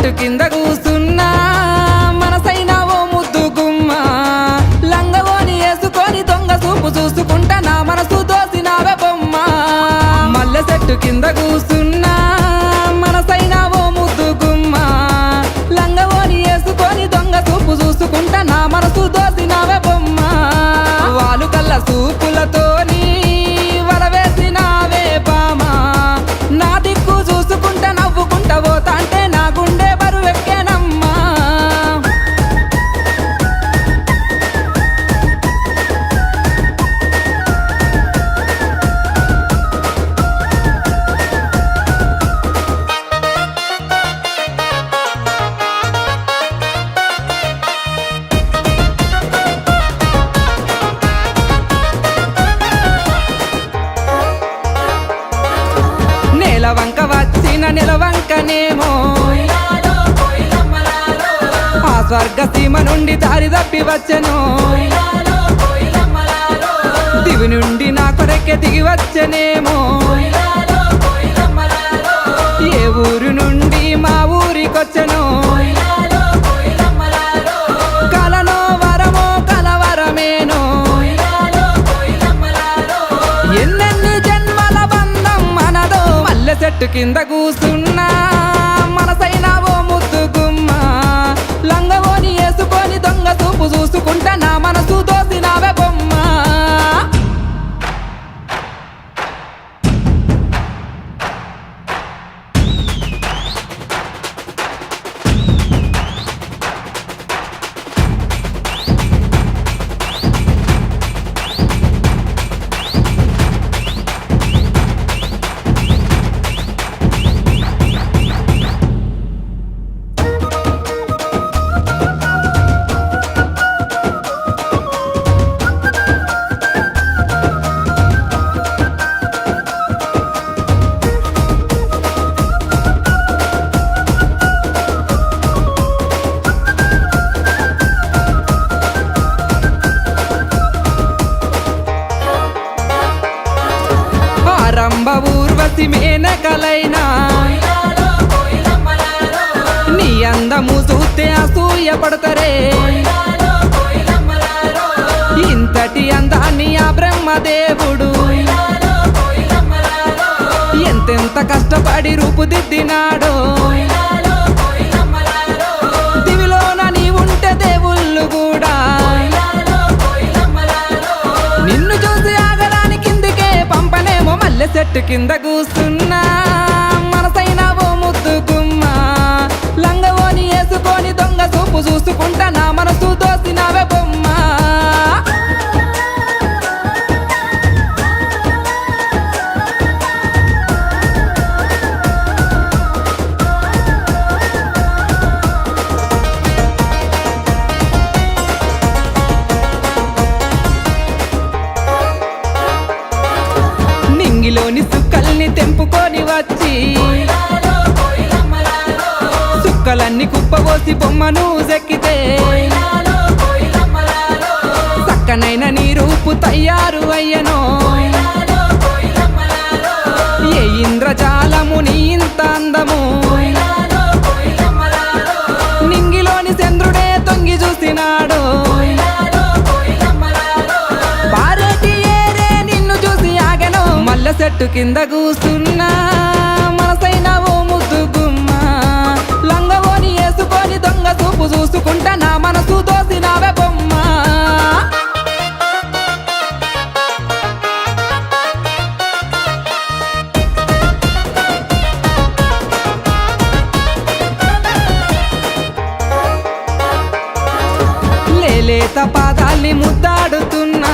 చెట్టు కింద కూసున్నా మనసైన ఓ ముద్దు గుమ్మ లంగవోని వేసుకొని దొంగ చూపు చూసుకుంటా నా మనసు దోసినావే బొమ్మ మల్లె చెట్టు కింద కూసున్నా మనసైన ఓ ముద్దు గుమ్మ లంగవోని వేసుకొని దొంగ చూపు చూసుకుంటా నా మనసు దోసినావే బొమ్మ వాలు కళ్ళ చూపులతోని వరవేసినావే బామ నా దిక్కు చూసుకుంటా నవ్వుకుంటా పోతా అంటే నా గుండె బరువెక్కేనమ్మా నెలవంక వచ్చిన నెలవంకనేమో ఆ స్వర్గ సీమ నుండి దారి తప్పి వచ్చెను దివి నుండి నా కొరకే దిగి వచ్చెనేమో ఏ ఊరు నుండి మా ఊరికొచ్చెను కలలో వరమో కలవరమేనో ఎన్నెన్ని జన్మల బంధం మనదో మల్లె చెట్టు కింద కూసున్నా మనసైన ఓ ముద్దు గుమ్మ లంగవోని వేసుకొని దొంగ చూపు చూసుకుంటా నా మనసు దోసినావే బొమ్మ రంభ ఊర్వశి మేనకలైనా నీ అందము చూస్తే అసూయ పడతారే ఇంతటి అందాన్ని ఆ బ్రహ్మదేవుడు ఎంతెంత కష్టపడి రూపుదిద్దినాడో దివిలోన నీ ఉంటే దేవుళ్ళు కూడా నిన్ను చూసి ఆగడానికి కిందికే పంపనేమో మల్లె చెట్టు కింద కూసున్నా మనసైన ఓ ముద్దు గుమ్మ లంగవోని వేసుకొని దొంగ చూపు చూసుకుంటా నా మనసు దోసినావే బొమ్మ నింగిలోని సుక్కల్ని తెంపుకొని వచ్చి సుక్కలన్నీ కుప్పబోసి బొమ్మను చెక్కితే చక్కనైన నీ రూపు తయారు అయ్యనో ఏ ఇంద్రజాలము నీ ఇంత అందము నింగిలోని చంద్రుడే తొంగి చూసినాడు పారేటి ఏరే నిన్ను చూసి ఆగెను మల్లె చెట్టు కింద కూసున్నా మనసైన ఓ ముద్దు గుమ్మ లంగవోని వేసుకొని దొంగ చూపు చూసుకుంటా నా మనసు దోసినావే బొమ్మ లేత పాదాల్ని ముద్దాడుతున్నా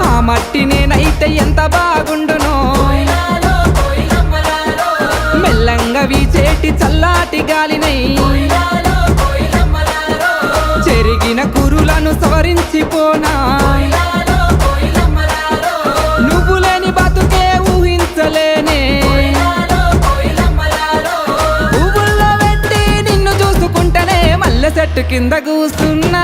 ఆ మట్టి నేనైతే ఎంత బాగుండునో మెల్లంగా వీచేటి చల్లాటి గాలినై చెరిగిన కురులను సవరించిపోనా నువ్వు లేని బతుకే ఊహించలేనే పువ్వుల్లో పెట్టి నిన్ను చూసుకుంటేనే మల్లె చెట్టు కింద కూసున్నా